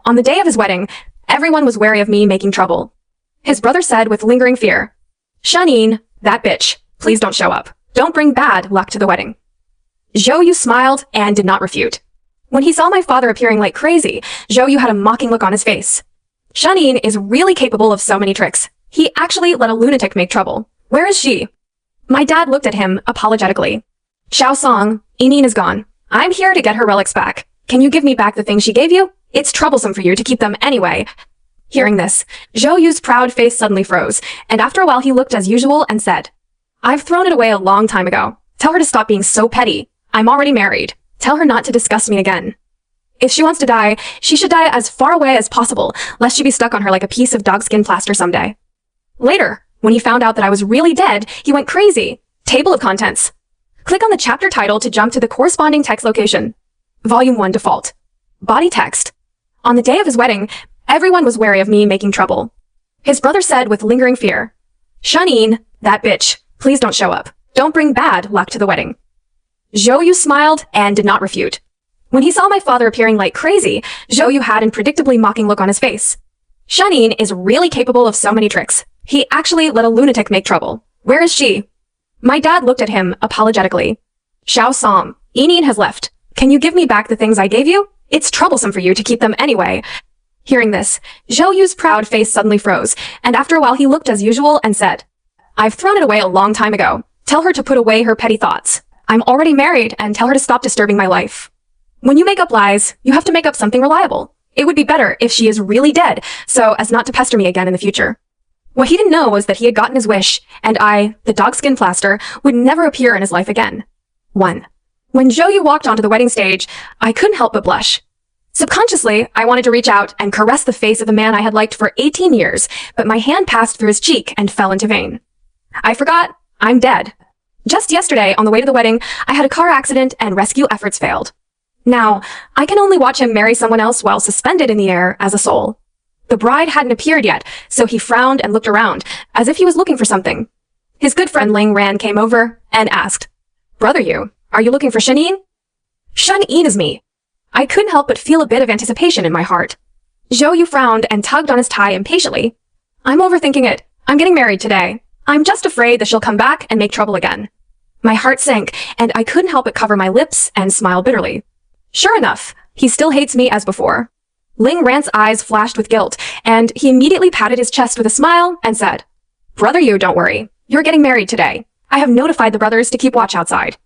On the day of his wedding, everyone was wary of me making trouble. His brother said with lingering fear, "Shanine, that bitch, please don't show up. Don't bring bad luck to the wedding." Zhou Yu smiled and did not refute. When he saw my father appearing like crazy, Zhou Yu had a mocking look on his face. Shanine is really capable of so many tricks. He actually let a lunatic make trouble. Where is she? My dad looked at him apologetically. Xiao Song, Yinyin is gone. I'm here to get her relics back. Can you give me back the things she gave you? It's troublesome for you to keep them anyway. Hearing this, Zhou Yu's proud face suddenly froze, and after a while he looked as usual and said, "I've thrown it away a long time ago. Tell her to stop being so petty. I'm already married. Tell her not to disgust me again. If she wants to die, she should die as far away as possible, lest she be stuck on her like a piece of dogskin plaster someday." Later, when he found out that I was really dead, he went crazy. Table of contents. Click on the chapter title to jump to the corresponding text location. Volume 1 default. Body text. On the day of his wedding, everyone was wary of me making trouble. His brother said with lingering fear, "Shanine, that bitch, please don't show up. Don't bring bad luck to the wedding." Zhou Yu smiled and did not refute. When he saw my father appearing like crazy, Zhou Yu had an predictably mocking look on his face. Shanine is really capable of so many tricks. He actually let a lunatic make trouble. Where is she? My dad looked at him apologetically. "Xiao Song, Yinyin has left. Can you give me back the things I gave you? It's troublesome for you to keep them anyway." Hearing this, Zhou Yu's proud face suddenly froze, and after a while he looked as usual and said, "I've thrown it away a long time ago. Tell her to put away her petty thoughts. I'm already married, and tell her to stop disturbing my life." When you make up lies, you have to make up something reliable. It would be better if she is really dead, so as not to pester me again in the future. What he didn't know was that he had gotten his wish, and I, the dogskin plaster, would never appear in his life again. 1. When Zhou Yu walked onto the wedding stage, I couldn't help but blush. Subconsciously, I wanted to reach out and caress the face of the man I had liked for 18 years, but my hand passed through his cheek and fell into vein. I forgot, I'm dead. Just yesterday, on the way to the wedding, I had a car accident and rescue efforts failed. Now, I can only watch him marry someone else while suspended in the air as a soul. The bride hadn't appeared yet, so he frowned and looked around, as if he was looking for something. His good friend Ling Ran came over and asked, "Brother Yu, are you looking for Shanine?" "Shanine is me." I couldn't help but feel a bit of anticipation in my heart. Zhou Yu frowned and tugged on his tie impatiently. "I'm overthinking it. I'm getting married today. I'm just afraid that she'll come back and make trouble again." My heart sank, and I couldn't help but cover my lips and smile bitterly. Sure enough, he still hates me as before. Ling Ran's eyes flashed with guilt, and he immediately patted his chest with a smile and said, "Brother Yu, don't worry. You're getting married today. I have notified the brothers to keep watch outside.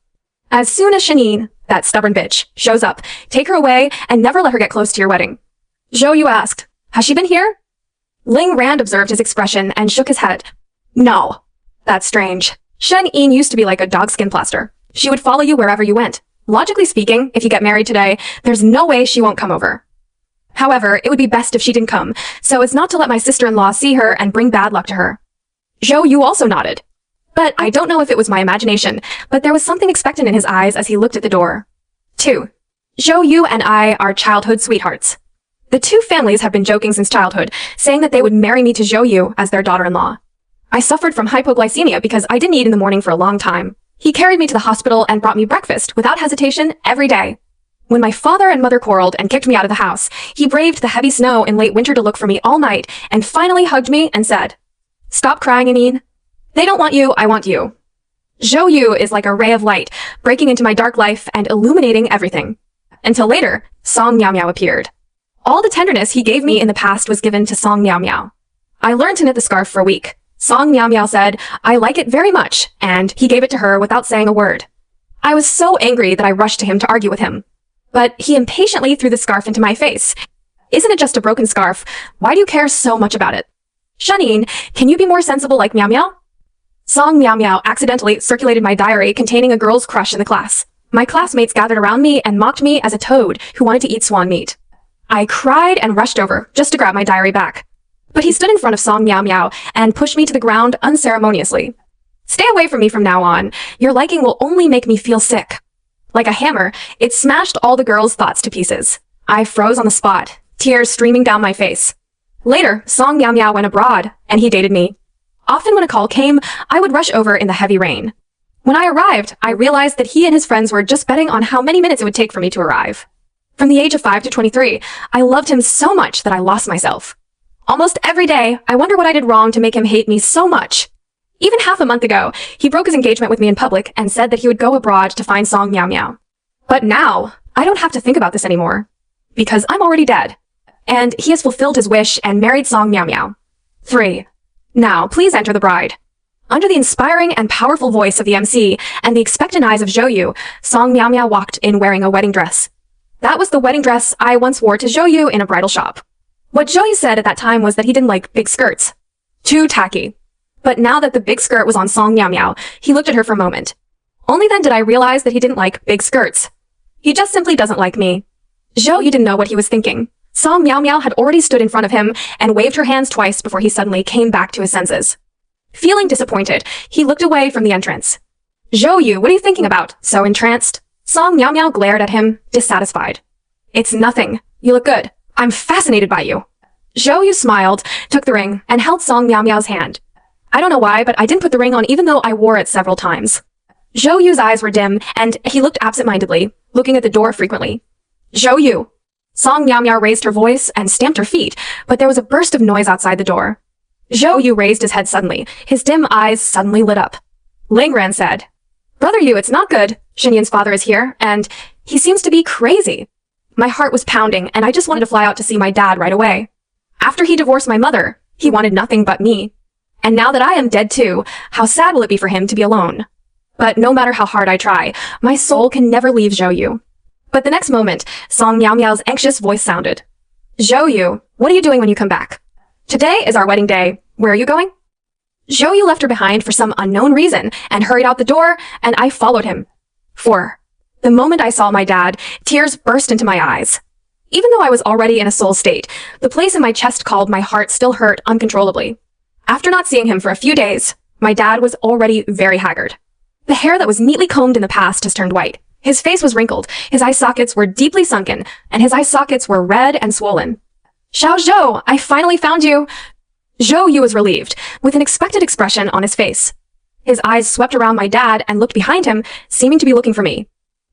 As soon as Shanine, that stubborn bitch, shows up, take her away and never let her get close to your wedding." Zhou Yu asked, "Has she been here?" Ling Rand observed his expression and shook his head. "No. That's strange. Shanine used to be like a dogskin plaster. She would follow you wherever you went. Logically speaking, if you get married today, there's no way she won't come over. However, it would be best if she didn't come, so as not to let my sister-in-law see her and bring bad luck to her." Zhou Yu also nodded. But I don't know if it was my imagination, but there was something expectant in his eyes as he looked at the door. 2. Zhou Yu and I are childhood sweethearts. The two families have been joking since childhood, saying that they would marry me to Zhou Yu as their daughter-in-law. I suffered from hypoglycemia because I didn't eat in the morning for a long time. He carried me to the hospital and brought me breakfast without hesitation every day. When my father and mother quarreled and kicked me out of the house, he braved the heavy snow in late winter to look for me all night and finally hugged me and said, "Stop crying, Yinyin. They don't want you, I want you." Zhou Yu is like a ray of light, breaking into my dark life and illuminating everything. Until later, Song Miao Miao appeared. All the tenderness he gave me in the past was given to Song Miao Miao. I learned to knit the scarf for a week. Song Miao Miao said, "I like it very much," and he gave it to her without saying a word. I was so angry that I rushed to him to argue with him. But he impatiently threw the scarf into my face. "Isn't it just a broken scarf? Why do you care so much about it? Shanine, can you be more sensible like Miao Miao?" Song Miao Miao accidentally circulated my diary containing a girl's crush in the class. My classmates gathered around me and mocked me as a toad who wanted to eat swan meat. I cried and rushed over just to grab my diary back. But he stood in front of Song Miao Miao and pushed me to the ground unceremoniously. "Stay away from me from now on. Your liking will only make me feel sick." Like a hammer, it smashed all the girls' thoughts to pieces. I froze on the spot, tears streaming down my face. Later, Song Miao Miao went abroad, and he dated me. Often when a call came, I would rush over in the heavy rain. When I arrived, I realized that he and his friends were just betting on how many minutes it would take for me to arrive. From the age of 5 to 23, I loved him so much that I lost myself. Almost every day, I wonder what I did wrong to make him hate me so much. Even half a month ago, he broke his engagement with me in public and said that he would go abroad to find Song Miao Miao. But now, I don't have to think about this anymore. Because I'm already dead. And he has fulfilled his wish and married Song Miao Miao. 3. Now, please enter the bride. Under the inspiring and powerful voice of the MC and the expectant eyes of Zhou Yu, Song Miao Miao walked in wearing a wedding dress. That was the wedding dress I once wore to Zhou Yu in a bridal shop. What Zhou Yu said at that time was that he didn't like big skirts. Too tacky. But now that the big skirt was on Song Miao Miao, he looked at her for a moment. Only then did I realize that he didn't like big skirts. He just simply doesn't like me. Zhou Yu didn't know what he was thinking. Song Miao Miao had already stood in front of him and waved her hands twice before he suddenly came back to his senses. Feeling disappointed, he looked away from the entrance. Zhou Yu, what are you thinking about? So entranced. Song Miao Miao glared at him, dissatisfied. It's nothing. You look good. I'm fascinated by you. Zhou Yu smiled, took the ring, and held Song Miao Miao's hand. I don't know why, but I didn't put the ring on even though I wore it several times. Zhou Yu's eyes were dim, and he looked absent-mindedly, looking at the door frequently. Zhou Yu. Song Miao Miao raised her voice and stamped her feet, but there was a burst of noise outside the door. Zhou Yu raised his head suddenly. His dim eyes suddenly lit up. Ling Ran said, Brother Yu, it's not good. Xinyan's father is here, and he seems to be crazy. My heart was pounding, and I just wanted to fly out to see my dad right away. After he divorced my mother, he wanted nothing but me. And now that I am dead too, how sad will it be for him to be alone? But no matter how hard I try, my soul can never leave Zhou Yu. But the next moment, Song Miao Miao's anxious voice sounded. Zhou Yu, what are you doing when you come back? Today is our wedding day. Where are you going? Zhou Yu left her behind for some unknown reason and hurried out the door, and I followed him. 4. The moment I saw my dad, tears burst into my eyes. Even though I was already in a soul state, the place in my chest called my heart still hurt uncontrollably. After not seeing him for a few days, my dad was already very haggard. The hair that was neatly combed in the past has turned white. His face was wrinkled, his eye sockets were deeply sunken, and his eye sockets were red and swollen. Xiao Zhou, I finally found you! Zhou Yu was relieved, with an expectant expression on his face. His eyes swept around my dad and looked behind him, seeming to be looking for me.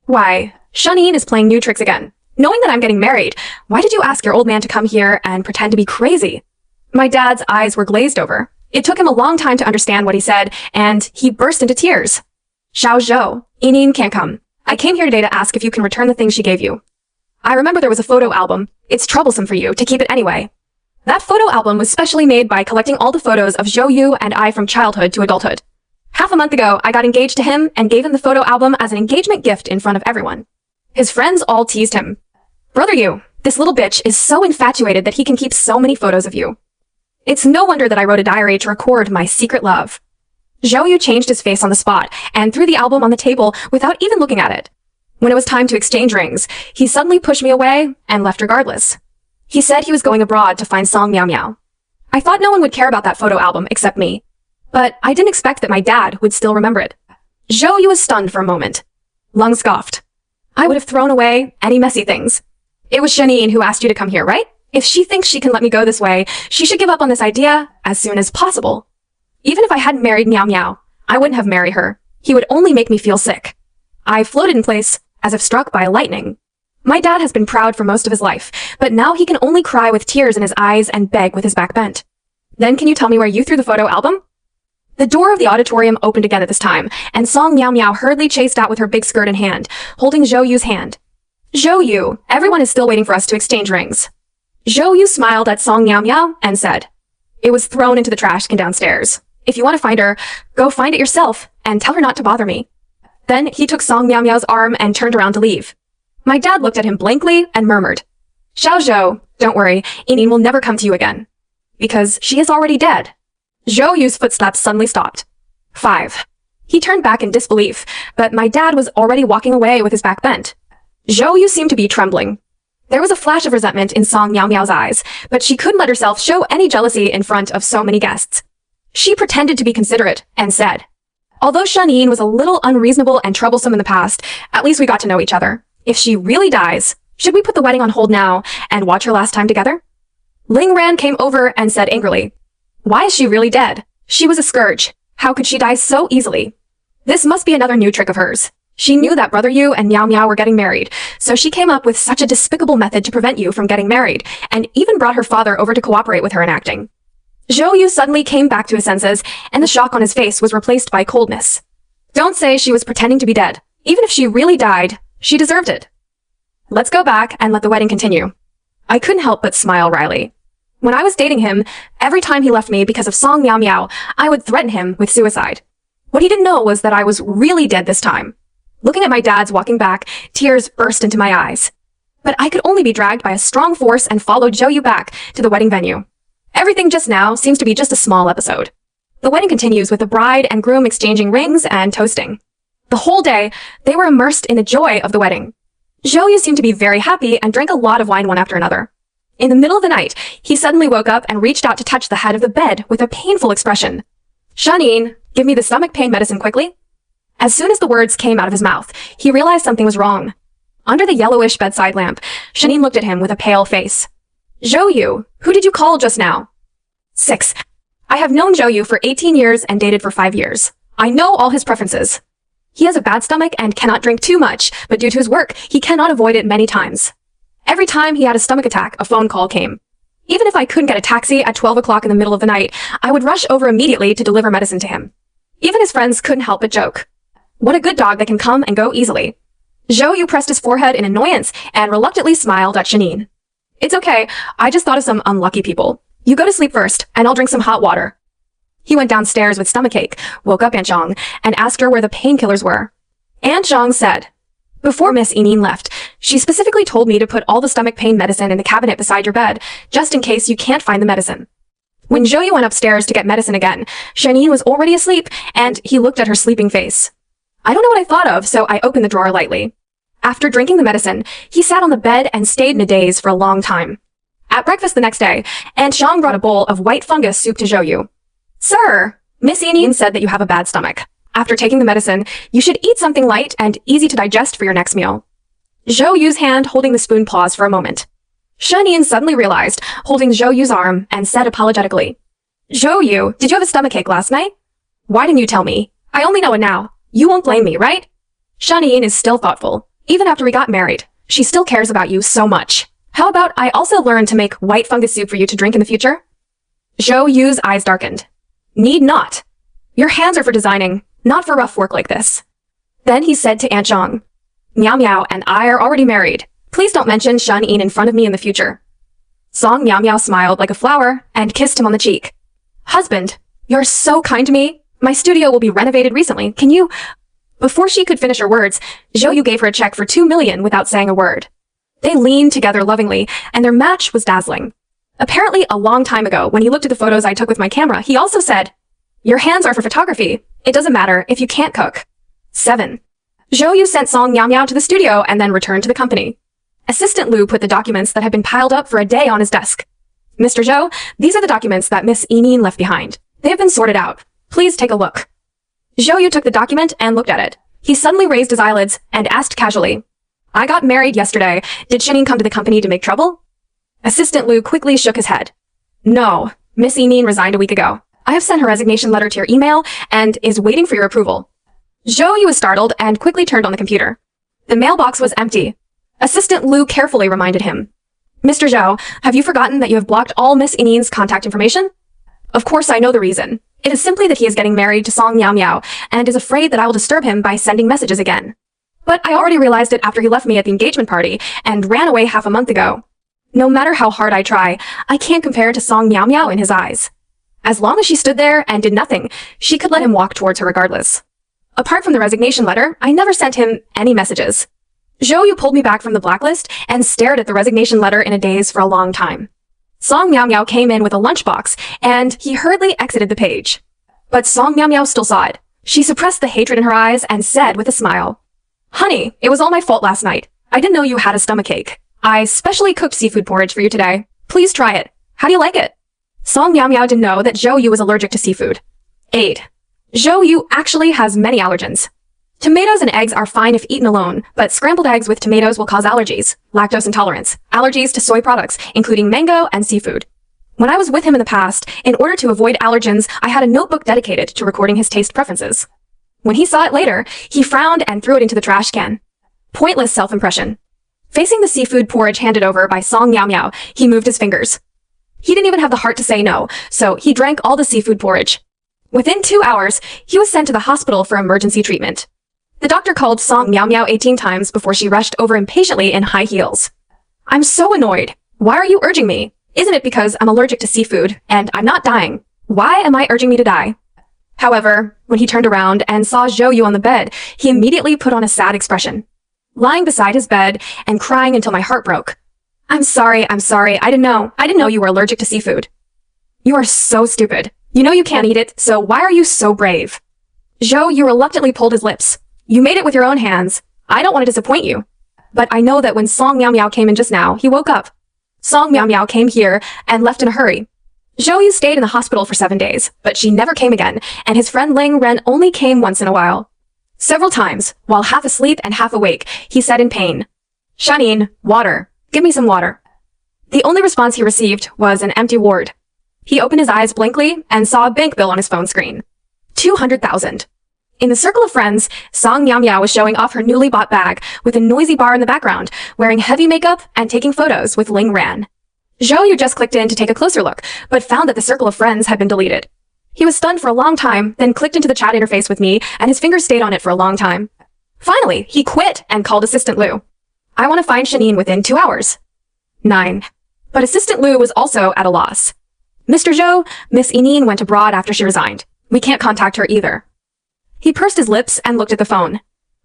Why, Shunin is playing new tricks again. Knowing that I'm getting married, why did you ask your old man to come here and pretend to be crazy? My dad's eyes were glazed over. It took him a long time to understand what he said, and he burst into tears. Xiao Zhou, Yinin can't come. I came here today to ask if you can return the things she gave you. I remember there was a photo album. It's troublesome for you to keep it anyway. That photo album was specially made by collecting all the photos of Zhou Yu and I from childhood to adulthood. Half a month ago, I got engaged to him and gave him the photo album as an engagement gift in front of everyone. His friends all teased him. Brother Yu, this little bitch is so infatuated that he can keep so many photos of you. It's no wonder that I wrote a diary to record my secret love. Zhou Yu changed his face on the spot and threw the album on the table without even looking at it. When it was time to exchange rings, he suddenly pushed me away and left regardless. He said he was going abroad to find Song Miao Miao. I thought no one would care about that photo album except me. But I didn't expect that my dad would still remember it. Zhou Yu was stunned for a moment. Lung scoffed. I would have thrown away any messy things. It was Shanine who asked you to come here, right? If she thinks she can let me go this way, she should give up on this idea as soon as possible. Even if I hadn't married Miao Miao, I wouldn't have married her. He would only make me feel sick. I floated in place, as if struck by lightning. My dad has been proud for most of his life, but now he can only cry with tears in his eyes and beg with his back bent. Then can you tell me where you threw the photo album? The door of the auditorium opened again at this time, and Song Miao Miao hurriedly chased out with her big skirt in hand, holding Zhou Yu's hand. Zhou Yu, everyone is still waiting for us to exchange rings. Zhou Yu smiled at Song Miao Miao and said, It was thrown into the trash can downstairs. If you want to find her, go find it yourself and tell her not to bother me. Then he took Song Miao Miao's arm and turned around to leave. My dad looked at him blankly and murmured, Xiao Zhou, don't worry, Yinin will never come to you again. Because she is already dead. Zhou Yu's footsteps suddenly stopped. 5. He turned back in disbelief, but my dad was already walking away with his back bent. Zhou Yu seemed to be trembling. There was a flash of resentment in Song Miao Miao's eyes, but she couldn't let herself show any jealousy in front of so many guests. She pretended to be considerate and said, Although Shanine was a little unreasonable and troublesome in the past, at least we got to know each other. If she really dies, should we put the wedding on hold now and watch her last time together? Ling Ran came over and said angrily, Why is she really dead? She was a scourge. How could she die so easily? This must be another new trick of hers. She knew that Brother Yu and Miao Miao were getting married, so she came up with such a despicable method to prevent Yu from getting married, and even brought her father over to cooperate with her in acting. Zhou Yu suddenly came back to his senses, and the shock on his face was replaced by coldness. Don't say she was pretending to be dead. Even if she really died, she deserved it. Let's go back and let the wedding continue. I couldn't help but smile wryly. When I was dating him, every time he left me because of Song Miao Miao, I would threaten him with suicide. What he didn't know was that I was really dead this time. Looking at my dad's walking back, tears burst into my eyes. But I could only be dragged by a strong force and followed Zhou Yu back to the wedding venue. Everything just now seems to be just a small episode. The wedding continues with the bride and groom exchanging rings and toasting. The whole day, they were immersed in the joy of the wedding. Zhou Yu seemed to be very happy and drank a lot of wine one after another. In the middle of the night, he suddenly woke up and reached out to touch the head of the bed with a painful expression. "Shanine, give me the stomach pain medicine quickly." As soon as the words came out of his mouth, he realized something was wrong. Under the yellowish bedside lamp, Shanine looked at him with a pale face. "Zhou Yu, who did you call just now?" 6. I have known Zhou Yu for 18 years and dated for 5 years. I know all his preferences. He has a bad stomach and cannot drink too much, but due to his work, he cannot avoid it many times. Every time he had a stomach attack, a phone call came. Even if I couldn't get a taxi at 12 o'clock in the middle of the night, I would rush over immediately to deliver medicine to him. Even his friends couldn't help but joke. What a good dog that can come and go easily. Zhou Yu pressed his forehead in annoyance and reluctantly smiled at Shanine. "It's okay, I just thought of some unlucky people. You go to sleep first, and I'll drink some hot water." He went downstairs with stomachache, woke up Aunt Zhang, and asked her where the painkillers were. Aunt Zhang said, "Before Miss Yinyin left, she specifically told me to put all the stomach pain medicine in the cabinet beside your bed, just in case you can't find the medicine." When Zhou Yu went upstairs to get medicine again, Shanine was already asleep, and he looked at her sleeping face. I don't know what I thought of, so I opened the drawer lightly. After drinking the medicine, he sat on the bed and stayed in a daze for a long time. At breakfast the next day, Aunt Zhang brought a bowl of white fungus soup to Zhou Yu. "Sir, Miss Yinyin said that you have a bad stomach. After taking the medicine, you should eat something light and easy to digest for your next meal." Zhou Yu's hand holding the spoon paused for a moment. Shanine suddenly realized, holding Zhou Yu's arm, and said apologetically, "Zhou Yu, did you have a stomachache last night? Why didn't you tell me? I only know it now. You won't blame me, right?" Shanine is still thoughtful. Even after we got married, she still cares about you so much. How about I also learn to make white fungus soup for you to drink in the future? Zhou Yu's eyes darkened. "Need not. Your hands are for designing, not for rough work like this." Then he said to Aunt Zhang, "Miao Miao and I are already married. Please don't mention Shanine in front of me in the future." Song Miao Miao smiled like a flower and kissed him on the cheek. "Husband, you're so kind to me. My studio will be renovated recently. Can you—" Before she could finish her words, Zhou Yu gave her a check for 2 million without saying a word. They leaned together lovingly, and their match was dazzling. Apparently, a long time ago, when he looked at the photos I took with my camera, he also said, "Your hands are for photography. It doesn't matter if you can't cook." 7. Zhou Yu sent Song Miao Miao to the studio and then returned to the company. Assistant Lu put the documents that had been piled up for a day on his desk. "Mr. Zhou, these are the documents that Miss Yinyin left behind. They have been sorted out. Please take a look." Zhou Yu took the document and looked at it. He suddenly raised his eyelids and asked casually, "I got married yesterday. Did Shanine come to the company to make trouble?" Assistant Lu quickly shook his head. "No, Miss Yinyin resigned a week ago. I have sent her resignation letter to your email and is waiting for your approval." Zhou Yu was startled and quickly turned on the computer. The mailbox was empty. Assistant Lu carefully reminded him, "Mr. Zhou, have you forgotten that you have blocked all Miss Yinyin's contact information?" "Of course I know the reason. It is simply that he is getting married to Song Miao Miao and is afraid that I will disturb him by sending messages again. But I already realized it after he left me at the engagement party and ran away half a month ago. No matter how hard I try, I can't compare to Song Miao Miao in his eyes. As long as she stood there and did nothing, she could let him walk towards her regardless. Apart from the resignation letter, I never sent him any messages." Zhou Yu pulled me back from the blacklist and stared at the resignation letter in a daze for a long time. Song Miao Miao came in with a lunchbox, and he hurriedly exited the page. But Song Miao Miao still saw it. She suppressed the hatred in her eyes and said with a smile, "Honey, it was all my fault last night. I didn't know you had a stomachache. I specially cooked seafood porridge for you today. Please try it. How do you like it?" Song Miao Miao didn't know that Zhou Yu was allergic to seafood. 8. Zhou Yu actually has many allergens. Tomatoes and eggs are fine if eaten alone, but scrambled eggs with tomatoes will cause allergies, lactose intolerance, allergies to soy products, including mango and seafood. When I was with him in the past, in order to avoid allergens, I had a notebook dedicated to recording his taste preferences. When he saw it later, he frowned and threw it into the trash can. Pointless self-impression. Facing the seafood porridge handed over by Song Miao Miao, he moved his fingers. He didn't even have the heart to say no, so he drank all the seafood porridge. Within 2 hours, he was sent to the hospital for emergency treatment. The doctor called Song Miao Miao 18 times before she rushed over impatiently in high heels. I'm so annoyed. Why are you urging me? Isn't it because I'm allergic to seafood, and I'm not dying? Why am I urging me to die? However, when he turned around and saw Zhou Yu on the bed, he immediately put on a sad expression. Lying beside his bed and crying until my heart broke. I'm sorry, I didn't know you were allergic to seafood. You are so stupid. You know you can't eat it, so why are you so brave? Zhou Yu reluctantly pulled his lips. You made it with your own hands. I don't want to disappoint you. But I know that when Song Miao Miao came in just now, he woke up. Song Miao Miao came here and left in a hurry. Zhou Yu stayed in the hospital for 7 days, but she never came again, and his friend Ling Ren only came once in a while. Several times, while half asleep and half awake, he said in pain, Shanine, water. Give me some water. The only response he received was an empty ward. He opened his eyes blankly and saw a bank bill on his phone screen. 200,000. In the circle of friends, Song Miao Miao was showing off her newly bought bag with a noisy bar in the background, wearing heavy makeup and taking photos with Ling Ran. Zhou Yu just clicked in to take a closer look, but found that the circle of friends had been deleted. He was stunned for a long time, then clicked into the chat interface with me, and his fingers stayed on it for a long time. Finally, he quit and called Assistant Lu. I want to find Shanine within 2 hours. 9. But Assistant Lu was also at a loss. Mr. Zhou, Miss Inine went abroad after she resigned. We can't contact her either. He pursed his lips and looked at the phone.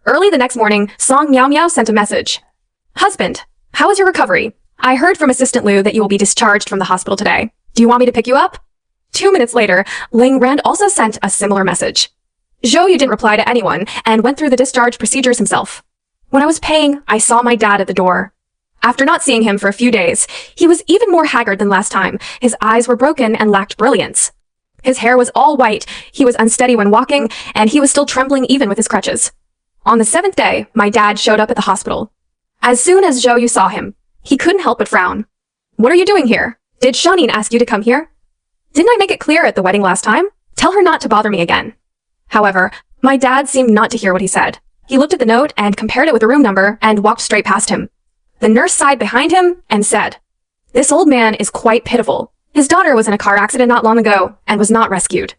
Early the next morning, Song Miao Miao sent a message. Husband, how is your recovery? I heard from Assistant Lu that you will be discharged from the hospital today. Do you want me to pick you up? 2 minutes later, Ling Rand also sent a similar message. Zhou Yu didn't reply to anyone and went through the discharge procedures himself. When I was paying, I saw my dad at the door. After not seeing him for a few days, he was even more haggard than last time. His eyes were broken and lacked brilliance. His hair was all white, he was unsteady when walking, and he was still trembling even with his crutches. On the 7th day, my dad showed up at the hospital. As soon as Zhou Yu saw him, he couldn't help but frown. What are you doing here? Did Shanine ask you to come here? Didn't I make it clear at the wedding last time? Tell her not to bother me again. However, my dad seemed not to hear what he said. He looked at the note and compared it with the room number and walked straight past him. The nurse sighed behind him and said, This old man is quite pitiful. His daughter was in a car accident not long ago and was not rescued.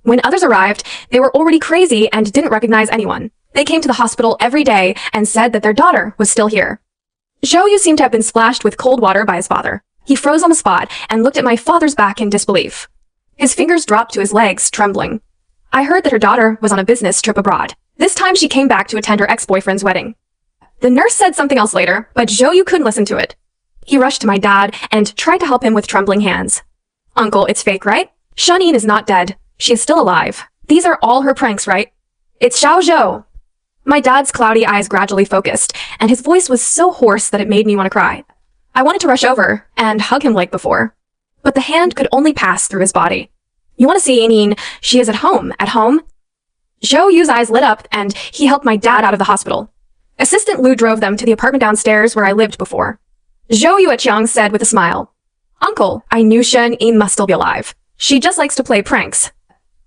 When others arrived, they were already crazy and didn't recognize anyone. They came to the hospital every day and said that their daughter was still here. Zhou Yu seemed to have been splashed with cold water by his father. He froze on the spot and looked at my father's back in disbelief. His fingers dropped to his legs, trembling. I heard that her daughter was on a business trip abroad. This time she came back to attend her ex-boyfriend's wedding. The nurse said something else later, but Zhou Yu couldn't listen to it. He rushed to my dad and tried to help him with trembling hands. Uncle, it's fake, right? Shanine is not dead. She is still alive. These are all her pranks, right? It's Xiao Zhou. My dad's cloudy eyes gradually focused, and his voice was so hoarse that it made me want to cry. I wanted to rush over and hug him like before, but the hand could only pass through his body. You want to see Inine? She is at home. At home? Zhou Yu's eyes lit up, and he helped my dad out of the hospital. Assistant Lu drove them to the apartment downstairs where I lived before. Zhou Yu Chiang said with a smile, Uncle, I knew Shen Yin must still be alive. She just likes to play pranks.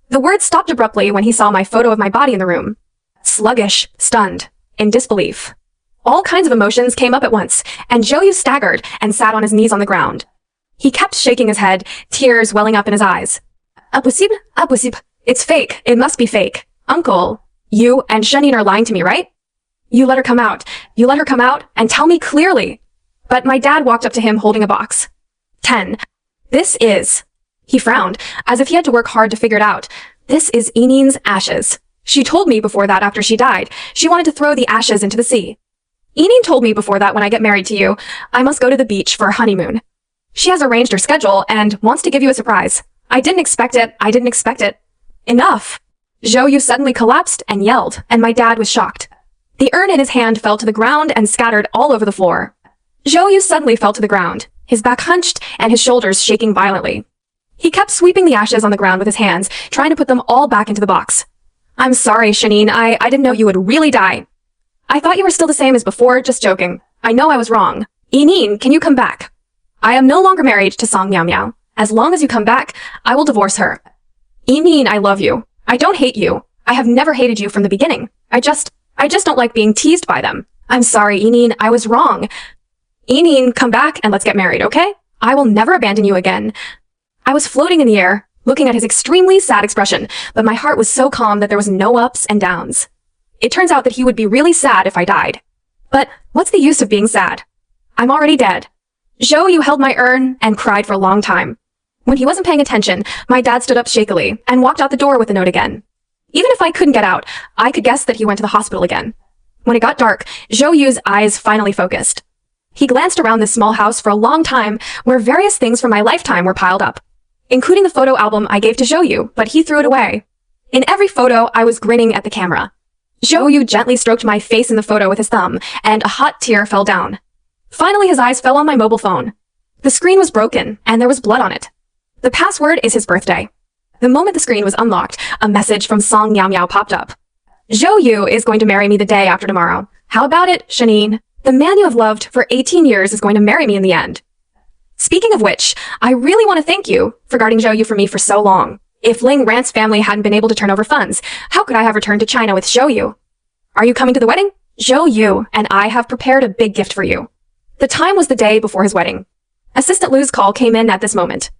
The words stopped abruptly when he saw my photo of my body in the room. Sluggish, stunned, in disbelief. All kinds of emotions came up at once, and Zhou Yu staggered and sat on his knees on the ground. He kept shaking his head, tears welling up in his eyes. Impossible, impossible. It's fake. It must be fake. Uncle, you and Shanine are lying to me, right? You let her come out. You let her come out and tell me clearly. But my dad walked up to him holding a box. 10. This is... He frowned, as if he had to work hard to figure it out. This is Inine's ashes. She told me before that after she died, she wanted to throw the ashes into the sea. Inine told me before that when I get married to you, I must go to the beach for a honeymoon. She has arranged her schedule and wants to give you a surprise. I didn't expect it. I didn't expect it. Enough. Zhou Yu suddenly collapsed and yelled, and my dad was shocked. The urn in his hand fell to the ground and scattered all over the floor. Zhou Yu suddenly fell to the ground, his back hunched and his shoulders shaking violently. He kept sweeping the ashes on the ground with his hands, trying to put them all back into the box. I'm sorry, Shanine. I didn't know you would really die. I thought you were still the same as before, just joking. I know I was wrong. Inine, can you come back? I am no longer married to Song Miao Miao. As long as you come back, I will divorce her. Inine, I love you. I don't hate you. I have never hated you from the beginning. I just don't like being teased by them. I'm sorry, Inin, I was wrong. Inin, come back and let's get married, okay? I will never abandon you again. I was floating in the air, looking at his extremely sad expression, but my heart was so calm that there was no ups and downs. It turns out that he would be really sad if I died. But what's the use of being sad? I'm already dead. Zhou Yu held my urn and cried for a long time. When he wasn't paying attention, my dad stood up shakily and walked out the door with the note again. Even if I couldn't get out, I could guess that he went to the hospital again. When it got dark, Zhou Yu's eyes finally focused. He glanced around this small house for a long time where various things from my lifetime were piled up, including the photo album I gave to Zhou Yu, but he threw it away. In every photo, I was grinning at the camera. Zhou Yu gently stroked my face in the photo with his thumb, and a hot tear fell down. Finally, his eyes fell on my mobile phone. The screen was broken, and there was blood on it. The password is his birthday. The moment the screen was unlocked, a message from Song Miao Miao popped up. Zhou Yu is going to marry me the day after tomorrow. How about it, Shanine? The man you have loved for 18 years is going to marry me in the end. Speaking of which, I really want to thank you for guarding Zhou Yu for me for so long. If Ling Rant's family hadn't been able to turn over funds, how could I have returned to China with Zhou Yu? Are you coming to the wedding? Zhou Yu and I have prepared a big gift for you. The time was the day before his wedding. Assistant Lu's call came in at this moment.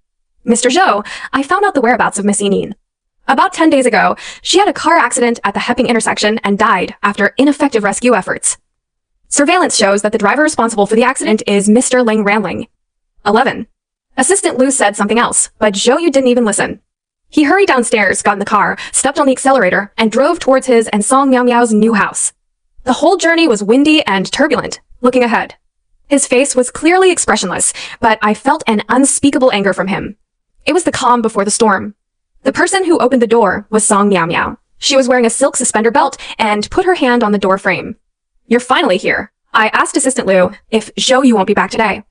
Mr. Zhou, I found out the whereabouts of Miss Inin. About 10 days ago, she had a car accident at the Hepping intersection and died after ineffective rescue efforts. Surveillance shows that the driver responsible for the accident is Mr. Ling Ranling. 11. Assistant Lu said something else, but Zhou Yu didn't even listen. He hurried downstairs, got in the car, stepped on the accelerator, and drove towards his and Song Miao Miao's new house. The whole journey was windy and turbulent, looking ahead. His face was clearly expressionless, but I felt an unspeakable anger from him. It was the calm before the storm. The person who opened the door was Song Miao Miao. She was wearing a silk suspender belt and put her hand on the door frame. You're finally here. I asked Assistant Lu if Zhou Yu won't be back today.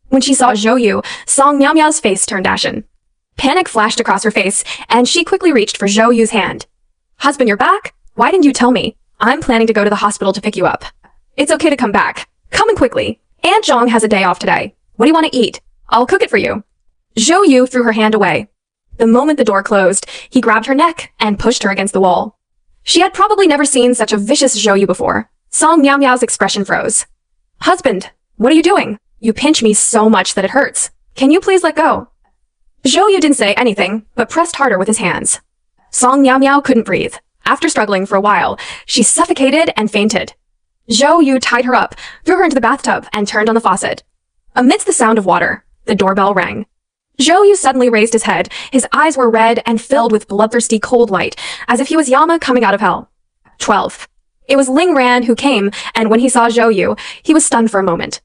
When she saw Zhou Yu, Song Miao Miao's face turned ashen. Panic flashed across her face, and she quickly reached for Zhou Yu's hand. Husband, you're back? Why didn't you tell me? I'm planning to go to the hospital to pick you up. It's okay to come back. Come in quickly. Aunt Zhong has a day off today. What do you want to eat? I'll cook it for you. Zhou Yu threw her hand away. The moment the door closed, he grabbed her neck and pushed her against the wall. She had probably never seen such a vicious Zhou Yu before. Song Miao Miao's expression froze. Husband, what are you doing? You pinch me so much that it hurts. Can you please let go? Zhou Yu didn't say anything, but pressed harder with his hands. Song Miao Miao couldn't breathe. After struggling for a while, she suffocated and fainted. Zhou Yu tied her up, threw her into the bathtub, and turned on the faucet. Amidst the sound of water, the doorbell rang. Zhou Yu suddenly raised his head. His eyes were red and filled with bloodthirsty cold light, as if he was Yama coming out of hell. 12. It was Ling Ran who came, and when he saw Zhou Yu, he was stunned for a moment.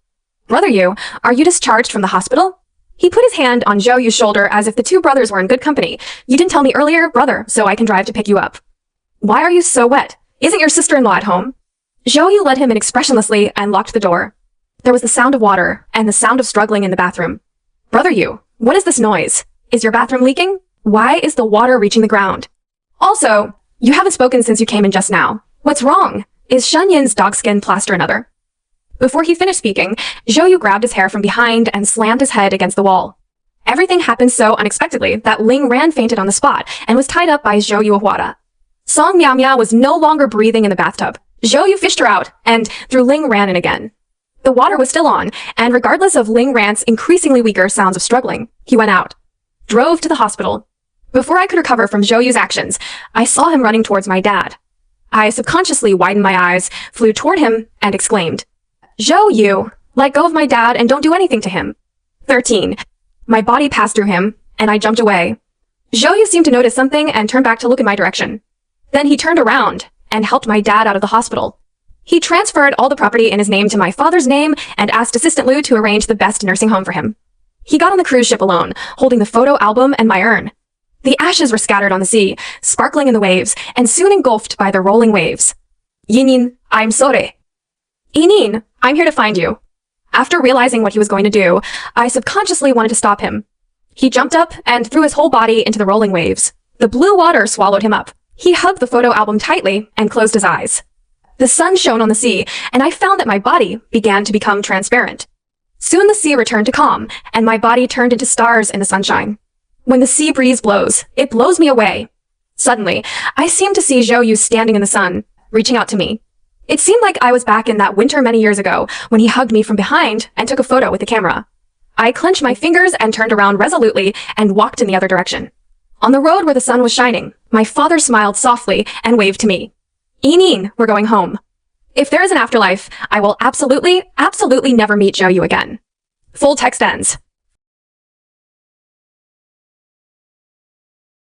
Brother Yu, are you discharged from the hospital? He put his hand on Zhou Yu's shoulder as if the two brothers were in good company. You didn't tell me earlier, brother, so I can drive to pick you up. Why are you so wet? Isn't your sister-in-law at home? Zhou Yu led him in expressionlessly and locked the door. There was the sound of water and the sound of struggling in the bathroom. Brother Yu, what is this noise? Is your bathroom leaking? Why is the water reaching the ground? Also, you haven't spoken since you came in just now. What's wrong? Is Shen Yin's dogskin plaster another? Before he finished speaking, Zhou Yu grabbed his hair from behind and slammed his head against the wall. Everything happened so unexpectedly that Ling Ran fainted on the spot and was tied up by Zhou Yu Huada. Song Miao Miao was no longer breathing in the bathtub. Zhou Yu fished her out and threw Ling Ran in again. The water was still on, and regardless of Ling Ran's increasingly weaker sounds of struggling, he went out. Drove to the hospital. Before I could recover from Zhou Yu's actions, I saw him running towards my dad. I subconsciously widened my eyes, flew toward him, and exclaimed, Zhou Yu, let go of my dad and don't do anything to him. 13. My body passed through him, and I jumped away. Zhou Yu seemed to notice something and turned back to look in my direction. Then he turned around and helped my dad out of the hospital. He transferred all the property in his name to my father's name and asked Assistant Lu to arrange the best nursing home for him. He got on the cruise ship alone, holding the photo album and my urn. The ashes were scattered on the sea, sparkling in the waves, and soon engulfed by the rolling waves. Yinin, I'm sorry. Inin, I'm here to find you. After realizing what he was going to do, I subconsciously wanted to stop him. He jumped up and threw his whole body into the rolling waves. The blue water swallowed him up. He hugged the photo album tightly and closed his eyes. The sun shone on the sea, and I found that my body began to become transparent. Soon the sea returned to calm, and my body turned into stars in the sunshine. When the sea breeze blows, it blows me away. Suddenly, I seemed to see Zhou Yu standing in the sun, reaching out to me. It seemed like I was back in that winter many years ago when he hugged me from behind and took a photo with the camera. I clenched my fingers and turned around resolutely and walked in the other direction. On the road where the sun was shining, my father smiled softly and waved to me. Yinin, we're going home. If there is an afterlife, I will absolutely never meet Zhou Yu again. Full text ends.